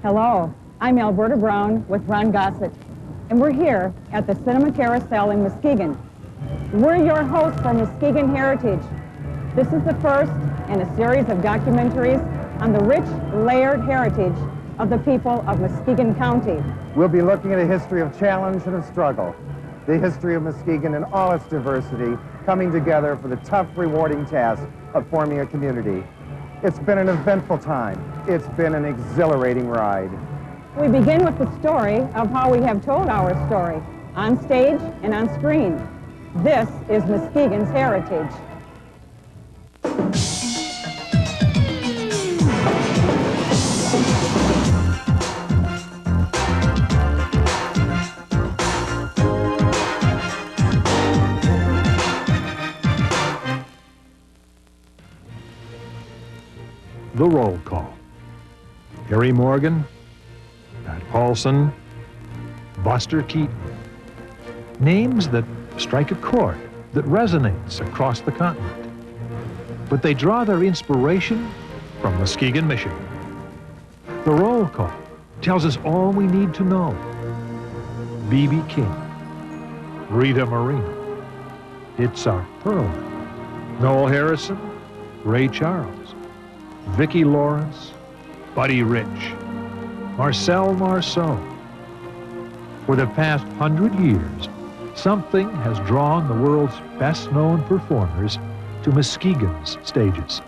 Hello, I'm Alberta Brown with Ron Gossett, and we're here at the Cinema Carousel in Muskegon. We're your hosts for Muskegon Heritage. This is the first in a series of documentaries on the rich, layered heritage of the people of Muskegon County. We'll be looking at a history of challenge and of struggle, the history of Muskegon in all its diversity, coming together for the tough, rewarding task of forming a community. It's been an eventful time. It's been an exhilarating ride. We begin with the story of how we have told our story, on stage and on screen. This is Muskegon's heritage. The roll call. Harry Morgan, Pat Paulson, Buster Keaton. Names that strike a chord that resonates across the continent. But they draw their inspiration from Muskegon, Michigan. The roll call tells us all we need to know. B.B. King, Rita Moreno, Itzhak Perlman, Noel Harrison, Ray Charles, Vicki Lawrence, Buddy Rich, Marcel Marceau. For the past 100 years, something has drawn the world's best-known performers to Muskegon's stages.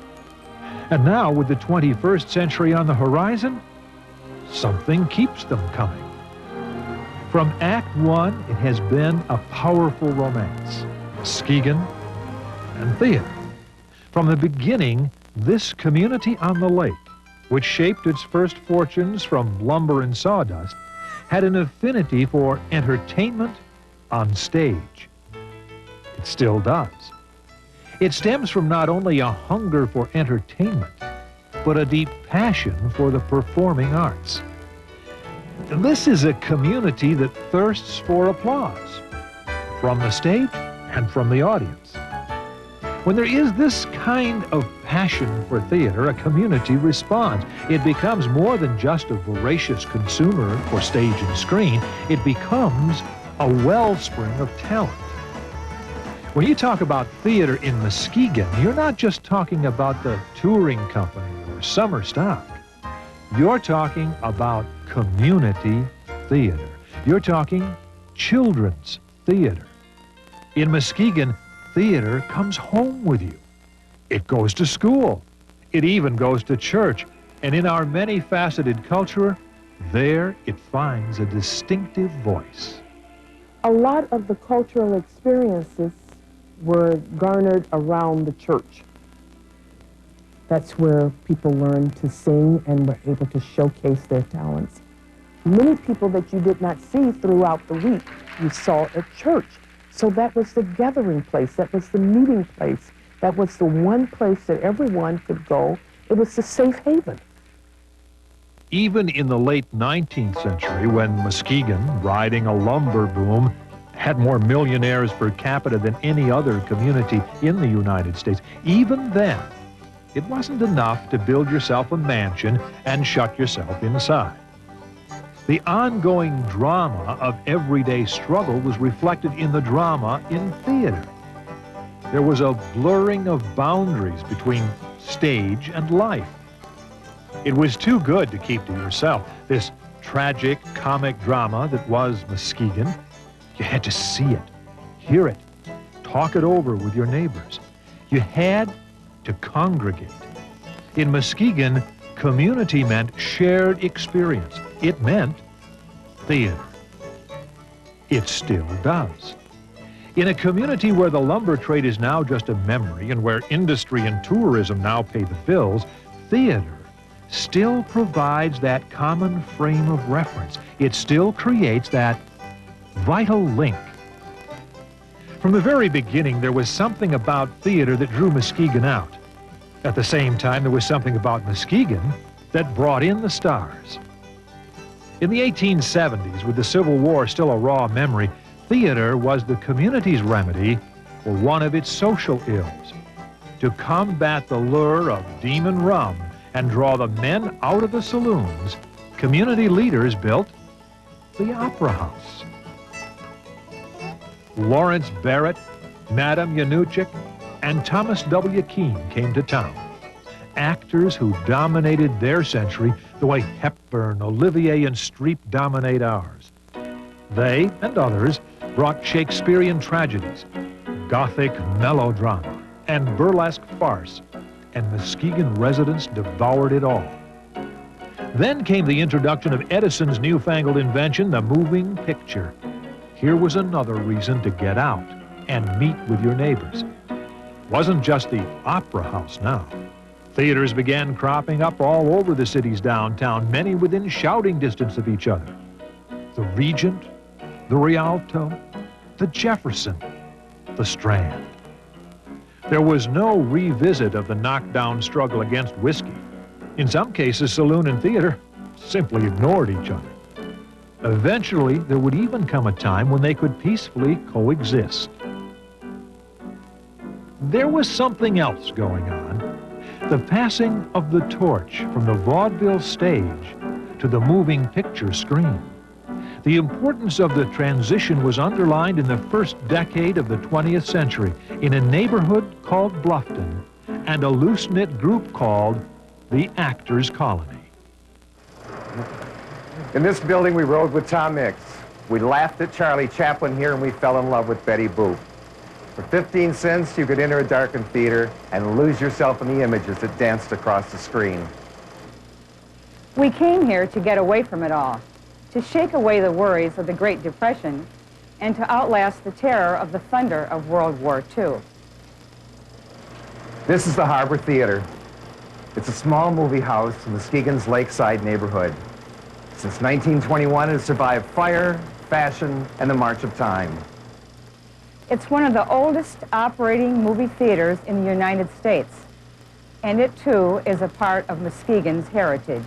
And now, with the 21st century on the horizon, something keeps them coming. From Act One, it has been a powerful romance, Muskegon and theater. From the beginning, this community on the lake, which shaped its first fortunes from lumber and sawdust, had an affinity for entertainment on stage. It still does. It stems from not only a hunger for entertainment, but a deep passion for the performing arts. This is a community that thirsts for applause, from the stage and from the audience. When there is this kind of passion for theater, a community responds. It becomes more than just a voracious consumer for stage and screen. It becomes a wellspring of talent. When you talk about theater in Muskegon, you're not just talking about the touring company or summer stock. You're talking about community theater. You're talking children's theater. In Muskegon, theater comes home with you. It goes to school. It even goes to church. And in our many-faceted culture, there it finds a distinctive voice. A lot of the cultural experiences were garnered around the church. That's where people learned to sing and were able to showcase their talents. Many people that you did not see throughout the week, you saw at church. So that was the gathering place, that was the meeting place, that was the one place that everyone could go. It was the safe haven. Even in the late 19th century, when Muskegon, riding a lumber boom, had more millionaires per capita than any other community in the United States, even then, it wasn't enough to build yourself a mansion and shut yourself inside. The ongoing drama of everyday struggle was reflected in the drama in theater. There was a blurring of boundaries between stage and life. It was too good to keep to yourself, this tragic comic drama that was Muskegon. You had to see it, hear it, talk it over with your neighbors. You had to congregate. In Muskegon, community meant shared experience. It meant theater. It still does. In a community where the lumber trade is now just a memory and where industry and tourism now pay the bills, theater still provides that common frame of reference. It still creates that vital link. From the very beginning, there was something about theater that drew Muskegon out. At the same time, there was something about Muskegon that brought in the stars. In the 1870s, with the Civil War still a raw memory, theater was the community's remedy for one of its social ills, to combat the lure of demon rum and draw the men out of the saloons community leaders built the Opera House. Lawrence Barrett, Madame Yanuchik, and Thomas W. Keane came to town. Actors who dominated their century the way Hepburn, Olivier, and Streep dominate ours. They and others brought Shakespearean tragedies, Gothic melodrama, and burlesque farce, and Muskegon residents devoured it all. Then came the introduction of Edison's newfangled invention, the moving picture. Here was another reason to get out and meet with your neighbors. Wasn't just the Opera House now. Theaters began cropping up all over the city's downtown, many within shouting distance of each other. The Regent, the Rialto, the Jefferson, the Strand. There was no revisit of the knockdown struggle against whiskey. In some cases, saloon and theater simply ignored each other. Eventually, there would even come a time when they could peacefully coexist. There was something else going on. The passing of the torch from the vaudeville stage to the moving picture screen. The importance of the transition was underlined in the first decade of the 20th century in a neighborhood called Bluffton and a loose-knit group called the Actors Colony. In this building, we rode with Tom Mix. We laughed at Charlie Chaplin here, and we fell in love with Betty Boop. For 15 cents, you could enter a darkened theater and lose yourself in the images that danced across the screen. We came here to get away from it all, to shake away the worries of the Great Depression, and to outlast the terror of the thunder of World War II. This is the Harbor Theater. It's a small movie house in Muskegon's lakeside neighborhood. Since 1921, it has survived fire, fashion, and the march of time. It's one of the oldest operating movie theaters in the United States, and it too is a part of Muskegon's heritage.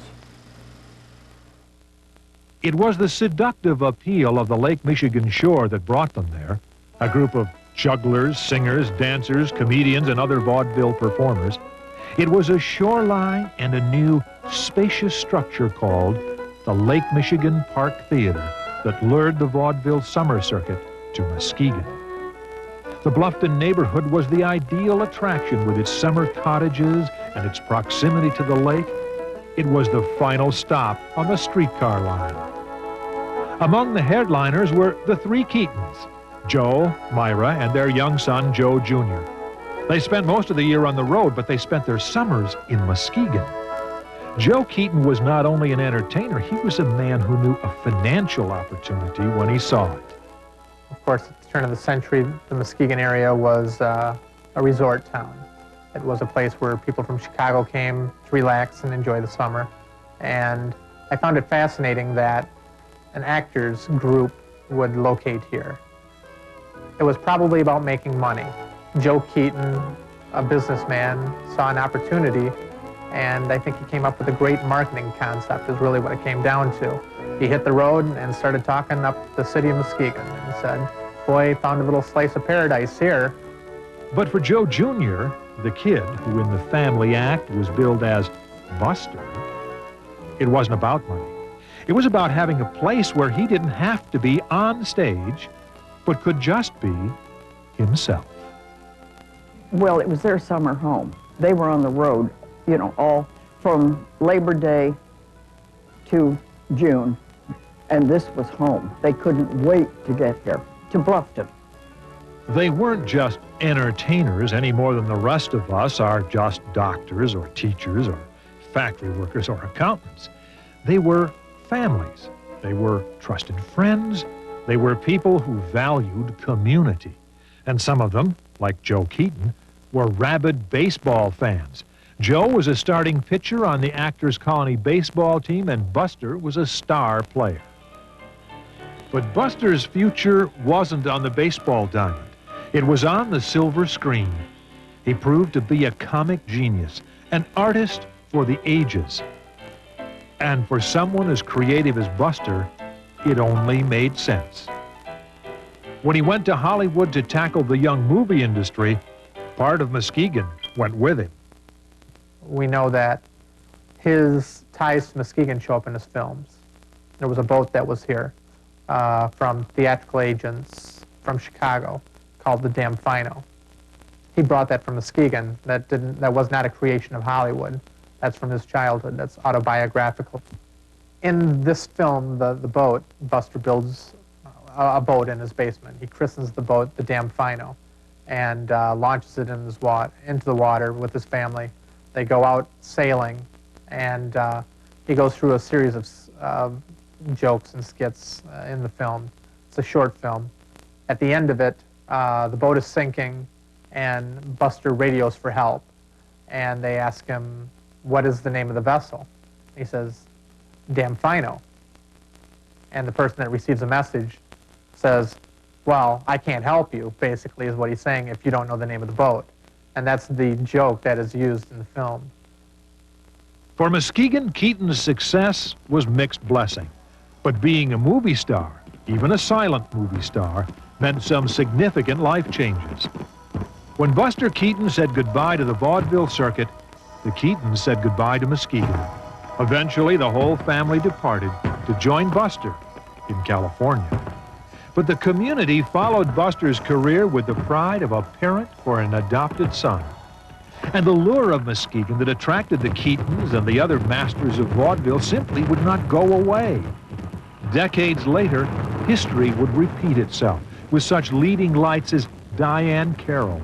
It was the seductive appeal of the Lake Michigan shore that brought them there, a group of jugglers, singers, dancers, comedians, and other vaudeville performers. It was a shoreline and a new, spacious structure called the Lake Michigan Park Theater that lured the vaudeville summer circuit to Muskegon. The Bluffton neighborhood was the ideal attraction with its summer cottages and its proximity to the lake. It was the final stop on the streetcar line. Among the headliners were the three Keatons, Joe, Myra, and their young son, Joe Jr. They spent most of the year on the road, but they spent their summers in Muskegon. Joe Keaton was not only an entertainer, he was a man who knew a financial opportunity when he saw it. Of course, at the turn of the century, the Muskegon area was a resort town. It was a place where people from Chicago came to relax and enjoy the summer. And I found it fascinating that an actors group would locate here. It was probably about making money. Joe Keaton, a businessman, saw an opportunity, and I think he came up with a great marketing concept is really what it came down to. He hit the road and started talking up the city of Muskegon and said, boy, found a little slice of paradise here. But for Joe Jr., the kid who in the family act was billed as Buster, it wasn't about money. It was about having a place where he didn't have to be on stage, but could just be himself. Well, it was their summer home. They were on the road, you know, all from Labor Day to June, and this was home. They couldn't wait to get here, to Bluffton. They weren't just entertainers any more than the rest of us are just doctors or teachers or factory workers or accountants. They were families. They were trusted friends. They were people who valued community. And some of them, like Joe Keaton, were rabid baseball fans. Joe was a starting pitcher on the Actors Colony baseball team, and Buster was a star player. But Buster's future wasn't on the baseball diamond. It was on the silver screen. He proved to be a comic genius, an artist for the ages. And for someone as creative as Buster, it only made sense. When he went to Hollywood to tackle the young movie industry, part of Muskegon went with him. We know that his ties to Muskegon show up in his films. There was a boat that was here from theatrical agents from Chicago called the Damfino. He brought that from Muskegon. That was not a creation of Hollywood. That's from his childhood. That's autobiographical. In this film, the boat, Buster builds a boat in his basement. He christens the boat the Damfino and launches it into the water with his family. They go out sailing, and he goes through a series of jokes and skits in the film. It's a short film. At the end of it, the boat is sinking, and Buster radios for help. And they ask him, what is the name of the vessel? He says, Damfino. And the person that receives the message says, well, I can't help you, basically, is what he's saying, if you don't know the name of the boat. And that's the joke that is used in the film. For Muskegon, Keaton's success was mixed blessing. But being a movie star, even a silent movie star, meant some significant life changes. When Buster Keaton said goodbye to the vaudeville circuit, the Keatons said goodbye to Muskegon. Eventually, the whole family departed to join Buster in California. But the community followed Buster's career with the pride of a parent for an adopted son. And the lure of Muskegon that attracted the Keatons and the other masters of vaudeville simply would not go away. Decades later, history would repeat itself with such leading lights as Diane Carroll,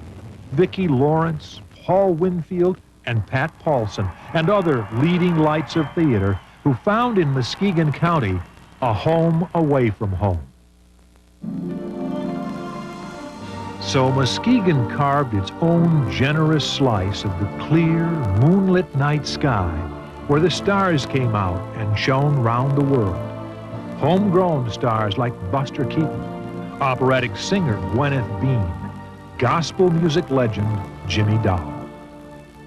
Vicki Lawrence, Paul Winfield, and Pat Paulson, and other leading lights of theater who found in Muskegon County a home away from home. So Muskegon carved its own generous slice of the clear, moonlit night sky where the stars came out and shone round the world. Homegrown stars like Buster Keaton, operatic singer Gwyneth Bean, gospel music legend Jimmy Dowell.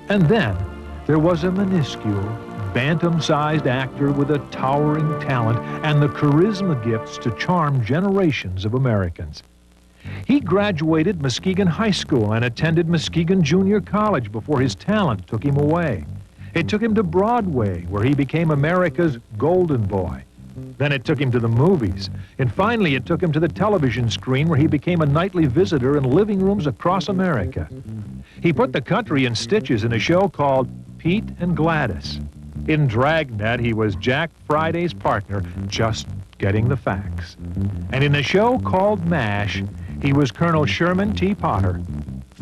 And then there was a minuscule, bantam-sized actor with a towering talent and the charisma gifts to charm generations of Americans. He graduated Muskegon High School and attended Muskegon Junior College before his talent took him away. It took him to Broadway, where he became America's golden boy. Then it took him to the movies. And finally, it took him to the television screen, where he became a nightly visitor in living rooms across America. He put the country in stitches in a show called Pete and Gladys. In Dragnet, he was Jack Friday's partner, just getting the facts. And in a show called MASH, he was Colonel Sherman T. Potter,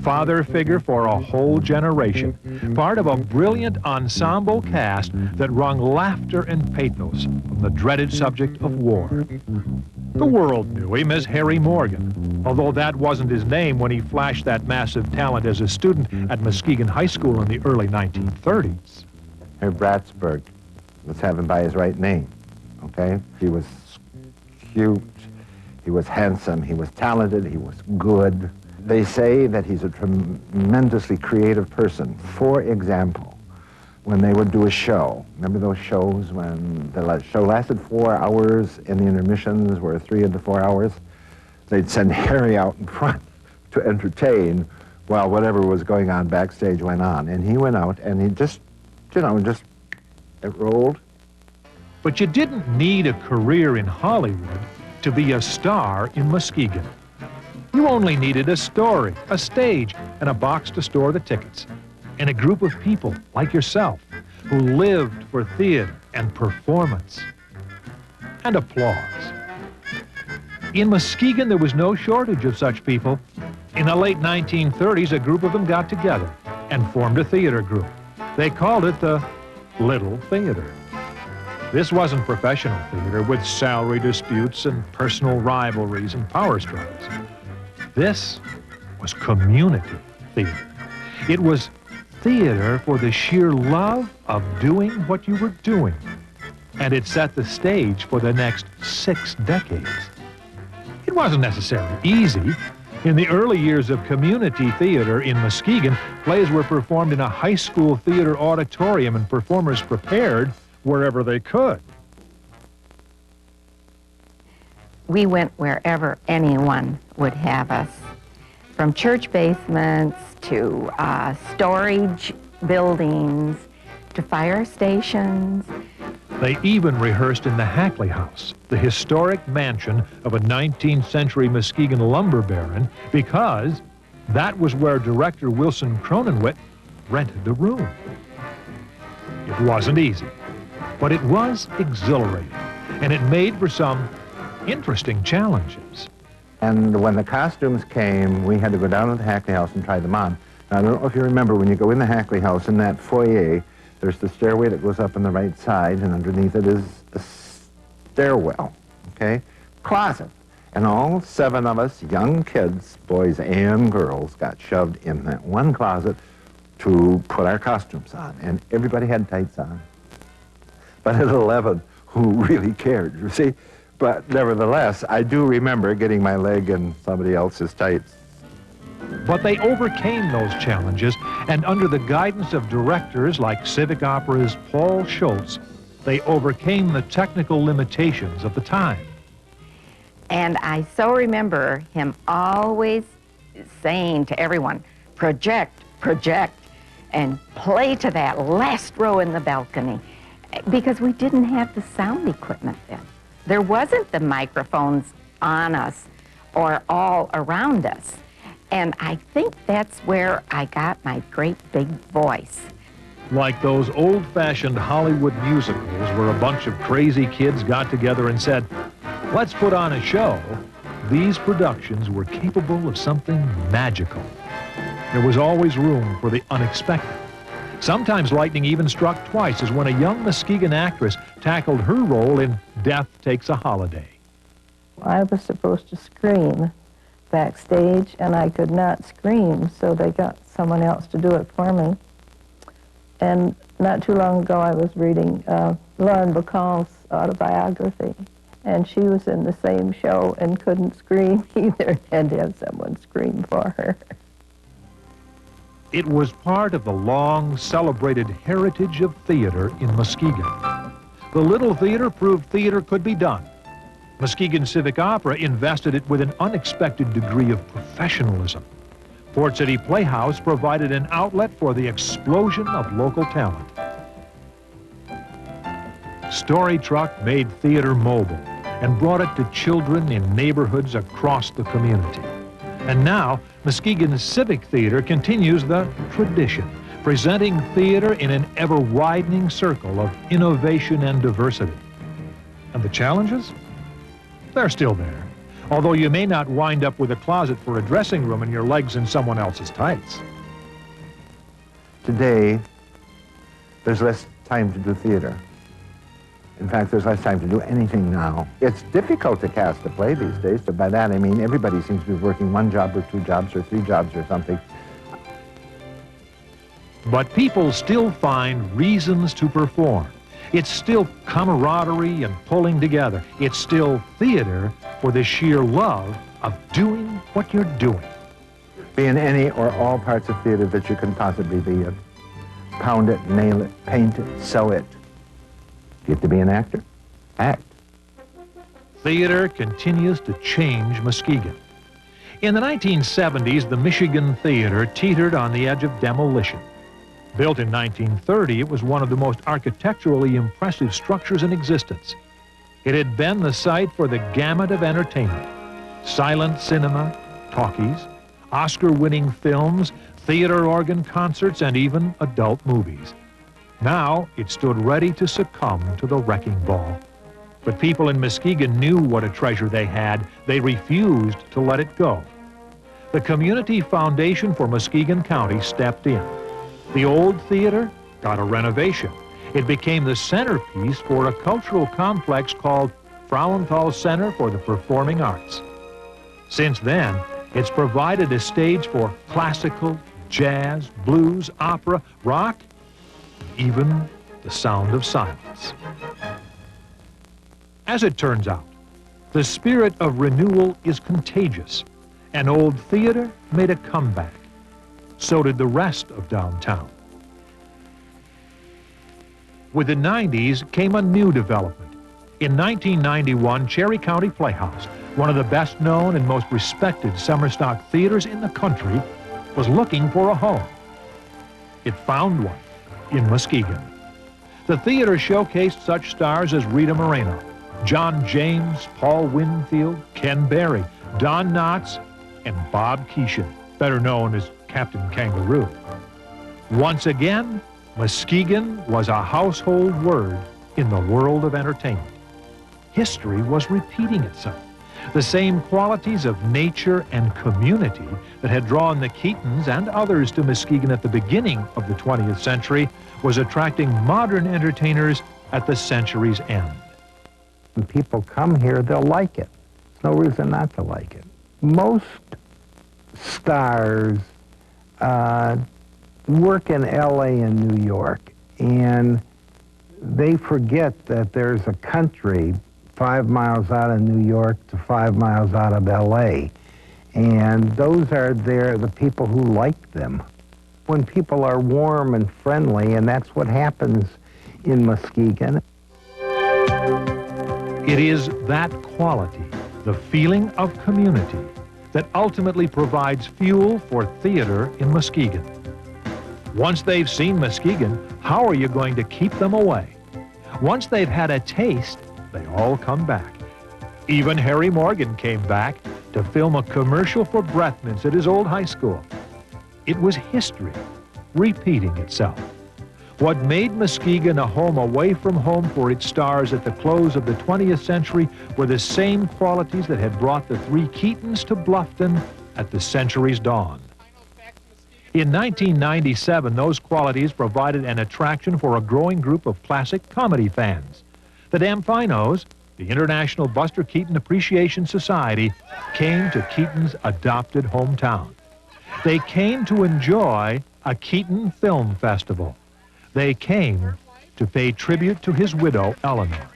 father figure for a whole generation, part of a brilliant ensemble cast that wrung laughter and pathos from the dreaded subject of war. The world knew him as Harry Morgan, although that wasn't his name when he flashed that massive talent as a student at Muskegon High School in the early 1930s. Herr Bratsburg, let's have him by his right name, okay? He was cute, he was handsome, he was talented, he was good. They say that he's a tremendously creative person. For example, when they would do a show, remember those shows when the show lasted 4 hours and the intermissions were 3 of the 4 hours? They'd send Harry out in front to entertain while whatever was going on backstage went on. And he went out and he just, you know, it rolled. But you didn't need a career in Hollywood to be a star in Muskegon. You only needed a story, a stage, and a box to store the tickets, and a group of people like yourself who lived for theater and performance and applause. In Muskegon, there was no shortage of such people. In the late 1930s, a group of them got together and formed a theater group. They called it the Little Theater. This wasn't professional theater with salary disputes and personal rivalries and power struggles. This was community theater. It was theater for the sheer love of doing what you were doing. And it set the stage for the next 6 decades. It wasn't necessarily easy. In the early years of community theater in Muskegon, plays were performed in a high school theater auditorium and performers prepared wherever they could. We went wherever anyone would have us, from church basements to storage buildings to fire stations. They even rehearsed in the Hackley House, the historic mansion of a 19th century Muskegon lumber baron, because that was where director Wilson Cronenwit rented the room. It wasn't easy, but it was exhilarating, and it made for some interesting challenges. And when the costumes came, we had to go down to the Hackley House and try them on. Now, I don't know if you remember, when you go in the Hackley House, in that foyer, there's the stairway that goes up on the right side, and underneath it is the stairwell, okay? Closet. And all 7 of us, young kids, boys and girls, got shoved in that one closet to put our costumes on. And everybody had tights on. But at 11, who really cared, you see? But nevertheless, I do remember getting my leg in somebody else's tights. But they overcame those challenges, and under the guidance of directors like Civic Opera's Paul Schultz, they overcame the technical limitations of the time. And I so remember him always saying to everyone, project, project, and play to that last row in the balcony, because we didn't have the sound equipment then. There wasn't the microphones on us or all around us. And I think that's where I got my great big voice. Like those old-fashioned Hollywood musicals where a bunch of crazy kids got together and said, let's put on a show, these productions were capable of something magical. There was always room for the unexpected. Sometimes lightning even struck twice, as when a young Muskegon actress tackled her role in Death Takes a Holiday. I was supposed to scream backstage, and I could not scream, so they got someone else to do it for me. And not too long ago, I was reading Lauren Bacall's autobiography, and she was in the same show and couldn't scream either, and had to have someone scream for her. It was part of the long, celebrated heritage of theater in Muskegon. The Little Theater proved theater could be done. Muskegon Civic Opera invested it with an unexpected degree of professionalism. Port City Playhouse provided an outlet for the explosion of local talent. Story Truck made theater mobile and brought it to children in neighborhoods across the community. And now, Muskegon Civic Theater continues the tradition, presenting theater in an ever-widening circle of innovation and diversity. And the challenges? They're still there, although you may not wind up with a closet for a dressing room and your legs in someone else's tights. Today, there's less time to do theater. In fact, there's less time to do anything now. It's difficult to cast a play these days, but by that I mean everybody seems to be working 1 job or 2 jobs or 3 jobs or something. But people still find reasons to perform. It's still camaraderie and pulling together. It's still theater for the sheer love of doing what you're doing. Be in any or all parts of theater that you can possibly be in. Pound it, nail it, paint it, sew it. Get to be an actor? Act. Theater continues to change Muskegon. In the 1970s, the Michigan Theater teetered on the edge of demolition. Built in 1930, it was one of the most architecturally impressive structures in existence. It had been the site for the gamut of entertainment: silent cinema, talkies, Oscar-winning films, theater organ concerts, and even adult movies. Now, it stood ready to succumb to the wrecking ball. But people in Muskegon knew what a treasure they had. They refused to let it go. The Community Foundation for Muskegon County stepped in. The old theater got a renovation. It became the centerpiece for a cultural complex called Frauenthal Center for the Performing Arts. Since then, it's provided a stage for classical, jazz, blues, opera, rock, even the sound of silence. As it turns out, the spirit of renewal is contagious. An old theater made a comeback. So did the rest of downtown. With the 90s came a new development. In 1991, Cherry County Playhouse, one of the best-known and most respected summer stock theaters in the country, was looking for a home. It found one in Muskegon. The theater showcased such stars as Rita Moreno, John James, Paul Winfield, Ken Berry, Don Knotts, and Bob Keeshan, better known as Captain Kangaroo. Once again, Muskegon was a household word in the world of entertainment. History was repeating itself. The same qualities of nature and community that had drawn the Keatons and others to Muskegon at the beginning of the 20th century was attracting modern entertainers at the century's end. When people come here, they'll like it. There's no reason not to like it. Most stars work in LA and New York, and they forget that there's a country 5 miles out of New York to 5 miles out of LA. And those are the people who like them. When people are warm and friendly, and that's what happens in Muskegon. It is that quality, the feeling of community, that ultimately provides fuel for theater in Muskegon. Once they've seen Muskegon, how are you going to keep them away? Once they've had a taste, they all come back. Even Harry Morgan came back to film a commercial for breath mints at his old high school. It was history repeating itself. What made Muskegon a home away from home for its stars at the close of the 20th century were the same qualities that had brought the three Keatons to Bluffton at the century's dawn. In 1997, those qualities provided an attraction for a growing group of classic comedy fans. The Damfinos, the International Buster Keaton Appreciation Society, came to Keaton's adopted hometown. They came to enjoy a Keaton Film Festival. They came to pay tribute to his widow, Eleanor.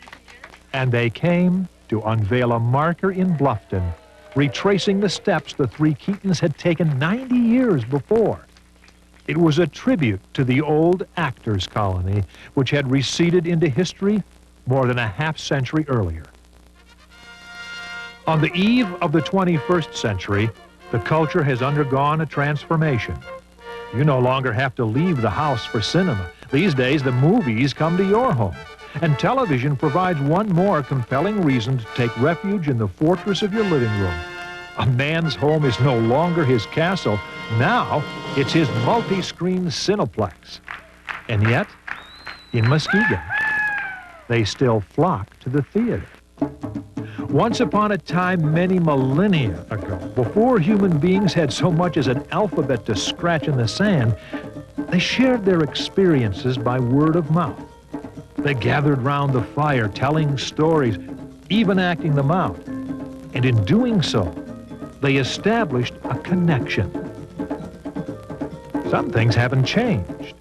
And they came to unveil a marker in Bluffton, retracing the steps the three Keatons had taken 90 years before. It was a tribute to the old actors' colony, which had receded into history more than a half-century earlier. On the eve of the 21st century, the culture has undergone a transformation. You no longer have to leave the house for cinema. These days, the movies come to your home, and television provides one more compelling reason to take refuge in the fortress of your living room. A man's home is no longer his castle. Now, it's his multi-screen Cineplex. And yet, in Muskegon, they still flock to the theater. Once upon a time, many millennia ago, before human beings had so much as an alphabet to scratch in the sand, they shared their experiences by word of mouth. They gathered round the fire, telling stories, even acting them out. And in doing so, they established a connection. Some things haven't changed.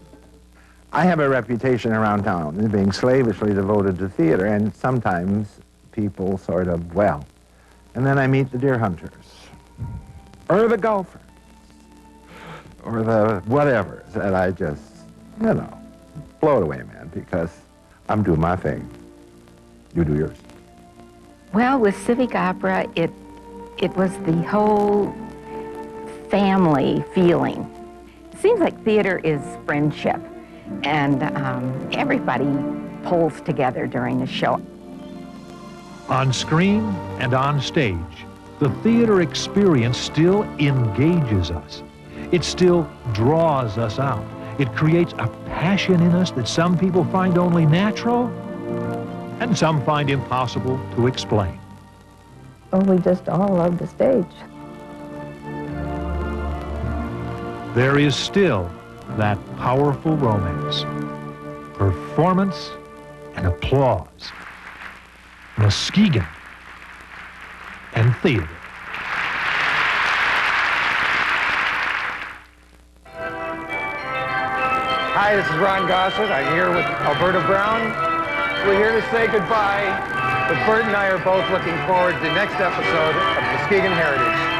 I have a reputation around town as being slavishly devoted to theater, and sometimes people sort of, well, and then I meet the deer hunters, or the golfers, or the whatevers, and I just, you know, blow it away, man, because I'm doing my thing. You do yours. Well, with Civic Opera, it was the whole family feeling. It seems like theater is friendship, and everybody pulls together during the show. On screen and on stage, the theater experience still engages us. It still draws us out. It creates a passion in us that some people find only natural and some find impossible to explain. Oh, we just all love the stage. There is still that powerful romance, performance, and applause. Muskegon and theater. Hi, this is Ron Gossett. I'm here with Alberta Brown. We're here to say goodbye, but Bert and I are both looking forward to the next episode of Muskegon Heritage.